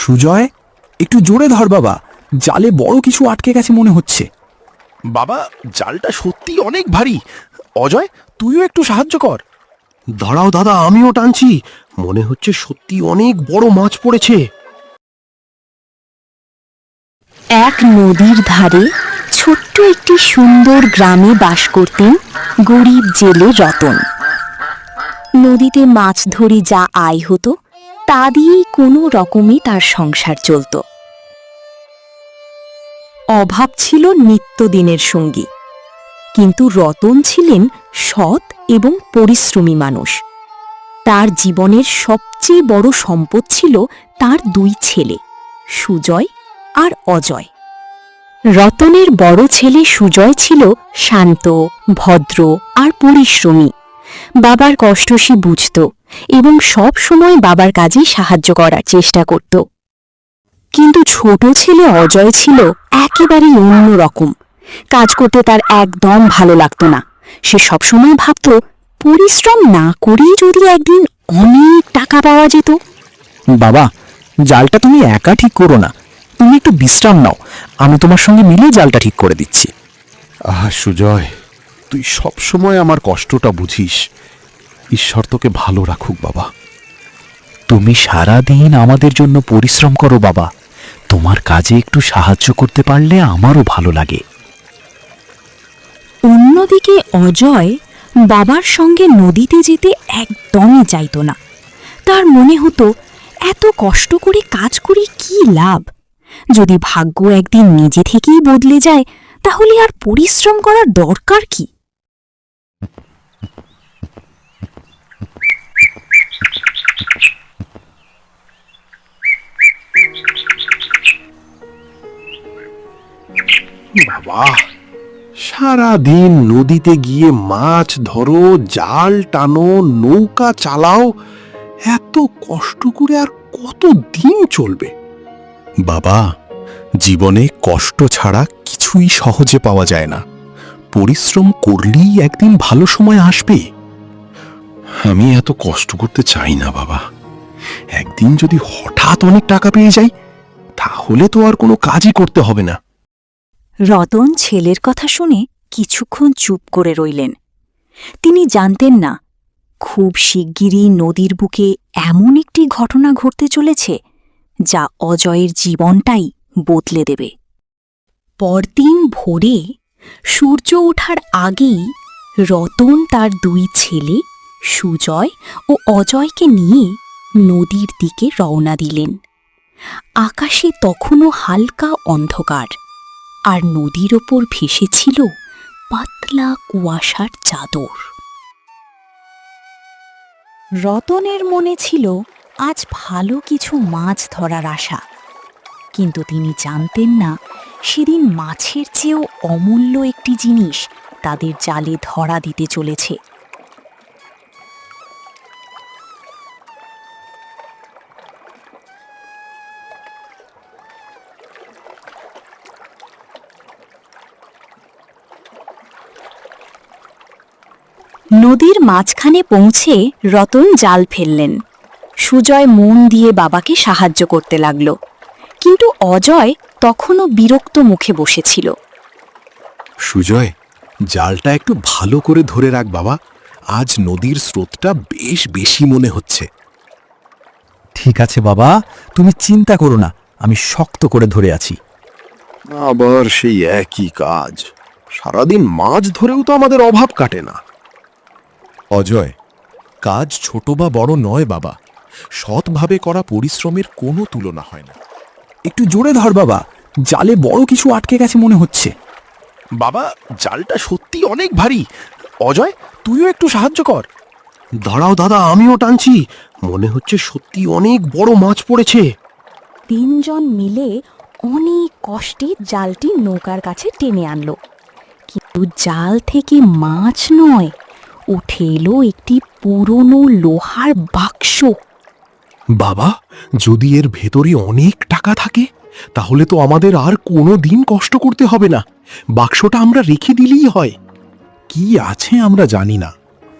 সুজয়, একটু জোরে ধর বাবা, জালে বড় কিছু আটকে গেছে মনে হচ্ছে। বাবা, জালটা সত্যি অনেক ভারী। অজয়, তুইও একটু সাহায্য কর। দাঁড়াও দাদা, আমিও টানছি। মনে হচ্ছে সত্যি অনেক বড় মাছ পড়েছে। এক নদীর ধারে ছোট্ট একটি সুন্দর গ্রামে বাস করতেন গরিব জেলে রতন। নদীতে মাছ ধরে যা আয় হতো তা দিয়েই কোনো রকমে তার সংসার চলত। অভাব ছিল নিত্যদিনের সঙ্গী, কিন্তু রতন ছিলেন সৎ এবং পরিশ্রমী মানুষ। তার জীবনের সবচেয়ে বড় সম্পদ ছিল তার দুই ছেলে, সুজয় আর অজয়। রতনের বড় ছেলে সুজয় ছিল শান্ত, ভদ্র আর পরিশ্রমী। বাবার কষ্ট সে বুঝত এবং সব সময় বাবার কাজে সাহায্য করার চেষ্টা করত। কিন্তু ছোট ছেলে অজয় ছিল একেবারেই অন্যরকম। কাজ করতে তার একদম ভালো লাগত না। সে সবসময় ভাবত, পরিশ্রম না করেই যদি একদিন অনেক টাকা পাওয়া যেত। বাবা, জালটা তুমি একা ঠিক করো না, তুমি একটু বিশ্রাম নাও, আমি তোমার সঙ্গে মিলে জালটা ঠিক করে দিচ্ছি। সুজয়, তুই সব সময় আমার কষ্টটা বুঝিস। ঈশ্বর তোকে ভালো রাখুক বাবা। তুমি সারা দিন আমাদের জন্য পরিশ্রম করো বাবা, তোমার কাজে একটু সাহায্য করতে পারলে আমারও ভালো লাগে। অন্যদিকে অজয় বাবার সঙ্গে নদীতে যেতে একদমই চাইত না। তার মনে হতো, এত কষ্ট করে কাজ করে কি লাভ? যদি ভাগ্য একদিন নিজে থেকেই বদলে যায় তাহলে আর পরিশ্রম করার দরকার কি? বাবা, সারা দিন নদীতে গিয়ে মাছ ধরো, জাল টানো, নৌকা চালাও, এত কষ্ট করে আর কত দিন চলবে? বাবা, জীবনে কষ্ট ছাড়া কিছুই সহজে পাওয়া যায় না। পরিশ্রম করলেই একদিন ভালো সময় আসবে। আমি এত কষ্ট করতে চাই না বাবা। একদিন যদি হঠাৎ অনেক টাকা পেয়ে যাই, তাহলে তো আর কোনো কাজই করতে হবে না। রতন ছেলের কথা শুনে কিছুক্ষণ চুপ করে রইলেন। তিনি জানতেন না, খুব শিগগিরই নদীর বুকে এমন একটি ঘটনা ঘটতে চলেছে যা অজয়ের জীবনটাই বদলে দেবে। পরদিন ভোরে সূর্য ওঠার আগেই রতন তার দুই ছেলে সুজয় ও অজয়কে নিয়ে নদীর দিকে রওনা দিলেন। আকাশে তখনও হালকা অন্ধকার, আর নদীর ওপর ভেসেছিল পাতলা কুয়াশার চাদর। রতনের মনে ছিল আজ ভালো কিছু মাছ ধরার আশা, কিন্তু তিনি জানতেন না সেদিন মাছের চেয়েও অমূল্য একটি জিনিস তাদের জালে ধরা দিতে চলেছে। নদীর মাঝখানে পৌঁছে রতন জাল ফেললেন। সুজয় মন দিয়ে বাবাকে সাহায্য করতে লাগল, কিন্তু অজয় তখনও বিরক্ত মুখে বসেছিল। সুজয়, জালটা একটু ভালো করে ধরে রাখ বাবা। আজ নদীর স্রোতটা বেশ বেশি মনে হচ্ছে। ঠিক আছে বাবা, তুমি চিন্তা করো না, আমি শক্ত করে ধরে আছি। আবার সেই একই কাজ। সারাদিন মাছ ধরেও তো আমাদের অভাব কাটে না। অজয়, কাজ ছোট বা বড় নয় বাবা। সৎভাবে করা পরিশ্রমের কোনো তুলনা হয় না। একটু জোরে ধর বাবা, জালে বড় কিছু আটকে গেছে মনে হচ্ছে। বাবা, জালটা সত্যি অনেক ভারী। অজয়, তুইও একটু সাহায্য কর। দাঁড়াও দাদা, আমিও টানছি। মনে হচ্ছে সত্যি অনেক বড় মাছ পড়েছে। তিনজন মিলে অনেক কষ্টে জালটি নৌকার কাছে টেনে আনল, কিন্তু জাল থেকে মাছ নয়, উঠে এলো একটি পুরনো লোহার বাক্স। বাবা, যদি এর ভেতরে অনেক টাকা থাকে, তাহলে তো আমাদের আর কোনো দিন কষ্ট করতে হবে না। বাক্সটা আমরা রেখে দিলেই হয়। কি আছে আমরা জানি না,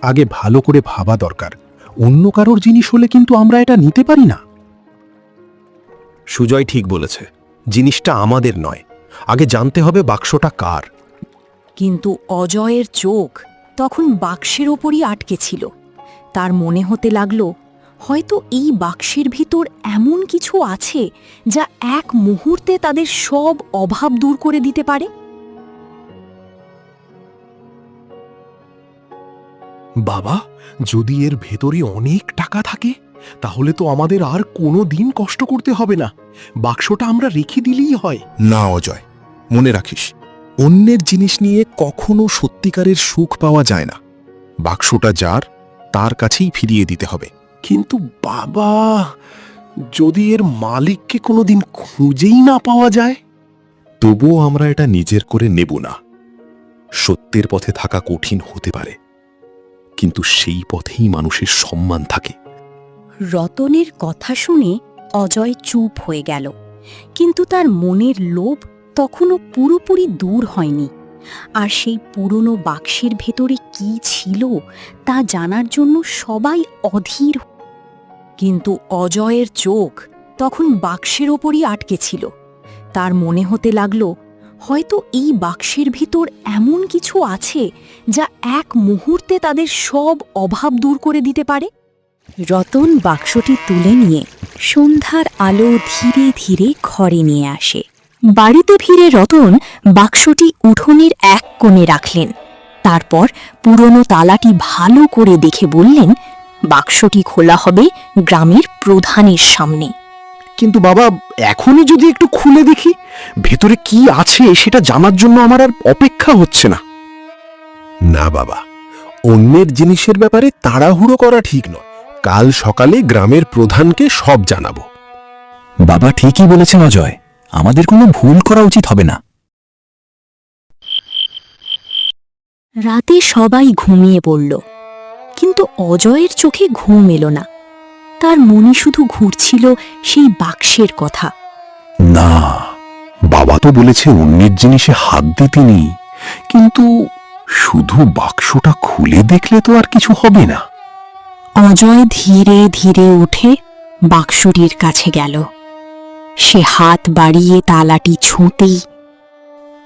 আগে ভালো করে ভাবা দরকার। অন্য কারোর জিনিস হলে কিন্তু আমরা এটা নিতে পারি না। সুজয় ঠিক বলেছে, জিনিসটা আমাদের নয়, আগে জানতে হবে বাক্সটা কার। কিন্তু অজয়ের চোখ তখন বাক্সের ওপরই আটকে ছিল। তার মনে হতে লাগলো হয়তো এই বাক্সের ভিতর এমন কিছু আছে যা এক মুহূর্তে তাদের সব অভাব দূর করে দিতে পারে। বাবা, যদি এর ভেতরে অনেক টাকা থাকে তাহলে তো আমাদের আর কোনো দিন কষ্ট করতে হবে না, বাক্সটা আমরা রেখে দিলেই হয়। না অজয়, মনে রাখিস, অন্যের জিনিস নিয়ে কখনো সত্যিকারের সুখ পাওয়া যায় না। বাক্সটা যার, তার কাছেই ফিরিয়ে দিতে হবে। কিন্তু বাবা, যদি এর মালিককে কোনোদিন খুঁজেই না পাওয়া যায়? তবুও আমরা এটা নিজের করে নেব না। সত্যের পথে থাকা কঠিন হতে পারে, কিন্তু সেই পথেই মানুষের সম্মান থাকে। রতনের কথা শুনে অজয় চুপ হয়ে গেল, কিন্তু তার মনের লোভ তখনও পুরোপুরি দূর হয়নি। আর সেই পুরনো বাক্সের ভেতরে কি ছিল তা জানার জন্য সবাই অধীর। কিন্তু অজয়ের চোখ তখন বাক্সের ওপরই আটকে ছিল। তার মনে হতে লাগলো হয়তো এই বাক্সের ভিতর এমন কিছু আছে যা এক মুহূর্তে তাদের সব অভাব দূর করে দিতে পারে। রতন বাক্সটি তুলে নিয়ে সন্ধ্যার আলো ধীরে ধীরে ঘরে নিয়ে আসে। বাড়িতে ফিরে রতন বাক্সটি উঠোনের এক কোণে রাখলেন। তারপর পুরনো তালাটি ভালো করে দেখে বললেন, বাক্সটি খোলা হবে গ্রামের প্রধানের সামনে। কিন্তু বাবা, এখনই যদি একটু খুলে দেখি ভেতরে কি আছে সেটা জানার জন্য আমার আর অপেক্ষা হচ্ছে না। না বাবা, অন্যের জিনিসের ব্যাপারে তাড়াহুড়ো করা ঠিক নয়। কাল সকালে গ্রামের প্রধানকে সব জানাবো। বাবা ঠিকই বলেছেন অজয়, আমাদের কোনো ভুল করা উচিত হবে না। রাতে সবাই ঘুমিয়ে পড়ল, কিন্তু অজয়ের চোখে ঘুম এলো না। তার মনে শুধু ঘুরছিল সেই বাক্সের কথা। না, বাবা তো বলেছে অন্যের জিনিসে হাত দিতে নেই, কিন্তু শুধু বাক্সটা খুলে দেখলে তো আর কিছু হবে না। অজয় ধীরে ধীরে উঠে বাক্সটির কাছে গেল। সে হাত বাড়িয়ে তালাটি ছুঁতেই,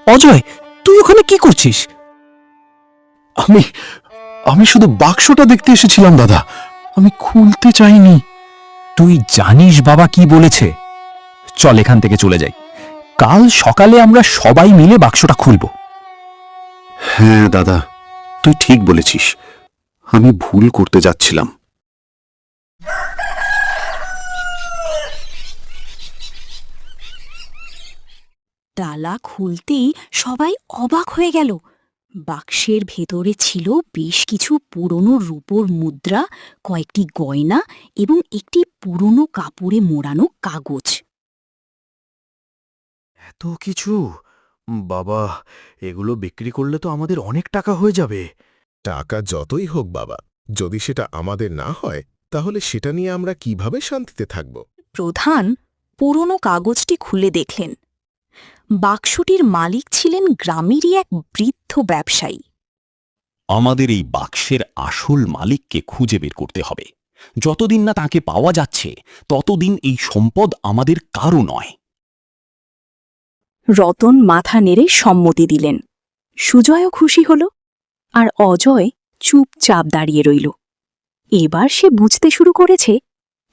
অজয়, তুই ওখানে কি করছিস? আমি শুধু বাক্সটা দেখতে এসেছিলাম দাদা, আমি খুলতে চাইনি। তুই জানিস বাবা কি বলেছে? চল এখান থেকে চলে যাই, কাল সকালে আমরা সবাই মিলে বাক্সটা খুলব। হ্যাঁ দাদা, তুই ঠিক বলেছিস, আমি ভুল করতে যাচ্ছিলাম। তালা খুলতেই সবাই অবাক হয়ে গেল। বাক্সের ভেতরে ছিল বেশ কিছু পুরনো রূপোর মুদ্রা, কয়েকটি গয়না এবং একটি পুরনো কাপড়ে মোড়ানো কাগজ। এত কিছু! বাবা, এগুলো বিক্রি করলে তো আমাদের অনেক টাকা হয়ে যাবে। টাকা যতই হোক বাবা, যদি সেটা আমাদের না হয় তাহলে সেটা নিয়ে আমরা কিভাবে শান্তিতে থাকব? প্রধান পুরনো কাগজটি খুলে দেখলেন। বাক্সটির মালিক ছিলেন গ্রামেরই এক বৃদ্ধ ব্যবসায়ী। আমাদের এই বাক্সের আসল মালিককে খুঁজে বের করতে হবে। যতদিন না তাকে পাওয়া যাচ্ছে ততদিন এই সম্পদ আমাদের কারও নয়। রতন মাথা নেড়ে সম্মতি দিলেন। সুজয়ও খুশি হল, আর অজয় চুপচাপ দাঁড়িয়ে রইল। এবার সে বুঝতে শুরু করেছে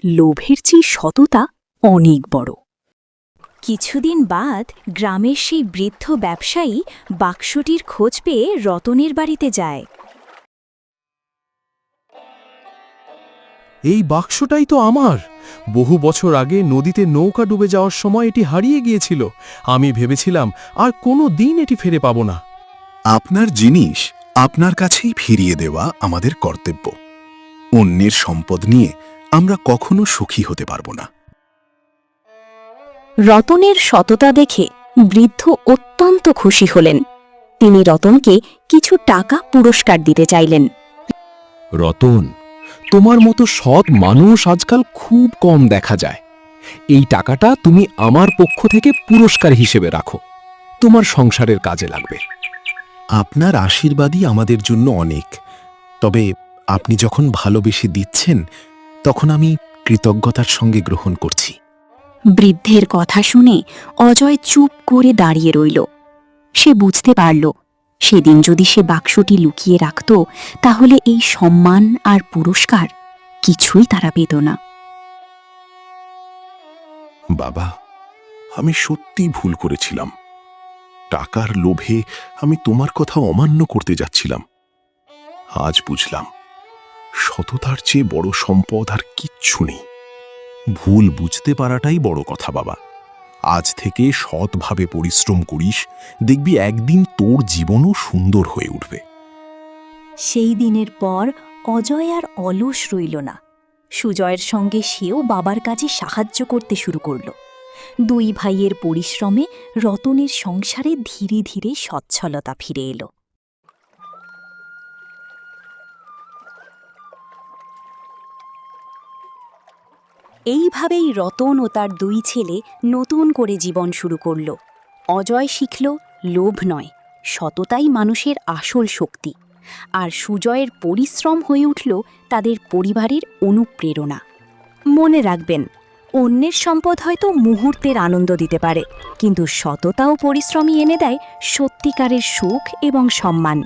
লোভের চেয়ে সততা অনেক বড়। কিছুদিন বাদ গ্রামের সেই বৃদ্ধ ব্যবসায়ী বাক্সটির খোঁজ পেয়ে রতনের বাড়িতে যায়। এই বাক্সটাই তো আমার। বহু বছর আগে নদীতে নৌকা ডুবে যাওয়ার সময় এটি হারিয়ে গিয়েছিল। আমি ভেবেছিলাম আর কোনো দিন এটি ফিরে পাব না। আপনার জিনিস আপনার কাছেই ফিরিয়ে দেওয়া আমাদের কর্তব্য। অন্যের সম্পদ নিয়ে আমরা কখনো সুখী হতে পারব না। রতনের সততা দেখে বৃদ্ধ অত্যন্ত খুশি হলেন। তিনি রতনকে কিছু টাকা পুরস্কার দিতে চাইলেন। রতন, তোমার মতো সৎ মানুষ আজকাল খুব কম দেখা যায়। এই টাকাটা তুমি আমার পক্ষ থেকে পুরস্কার হিসেবে রাখো, তোমার সংসারের কাজে লাগবে। আপনার আশীর্বাদই আমাদের জন্য অনেক। তবে আপনি যখন ভালোবেসে দিচ্ছেন তখন আমি কৃতজ্ঞতার সঙ্গে গ্রহণ করছি। বৃদ্ধের কথা শুনে অজয় চুপ করে দাঁড়িয়ে রইল। সে বুঝতে পারল, সেদিন যদি সে বাক্সটি লুকিয়ে রাখত তাহলে এই সম্মান আর পুরস্কার কিছুই তারা পেত না। বাবা, আমি সত্যি ভুল করেছিলাম। টাকার লোভে আমি তোমার কথা অমান্য করতে যাচ্ছিলাম। আজ বুঝলাম, সততার চেয়ে বড় সম্পদ আর কিচ্ছু নেই। ভুল বুঝতে পারাটাই বড় কথা বাবা। আজ থেকে সৎভাবে পরিশ্রম করিস, দেখবি একদিন তোর জীবনও সুন্দর হয়ে উঠবে। সেই দিনের পর অজয় আর অলস রইল না। সুজয়ের সঙ্গে সেও বাবার কাজে সাহায্য করতে শুরু করল। দুই ভাইয়ের পরিশ্রমে রতনের সংসারে ধীরে ধীরে সচ্ছলতা ফিরে এলো। এইভাবেই রতন ও তার দুই ছেলে নতুন করে জীবন শুরু করল। অজয় শিখল, লোভ নয়, সততাই মানুষের আসল শক্তি। আর সুজয়ের পরিশ্রম হয়ে উঠল তাদের পরিবারের অনুপ্রেরণা। মনে রাখবেন, অন্যের সম্পদ হয়তো মুহূর্তের আনন্দ দিতে পারে, কিন্তু সততা ও পরিশ্রমই এনে দেয় সত্যিকারের সুখ এবং সম্মান।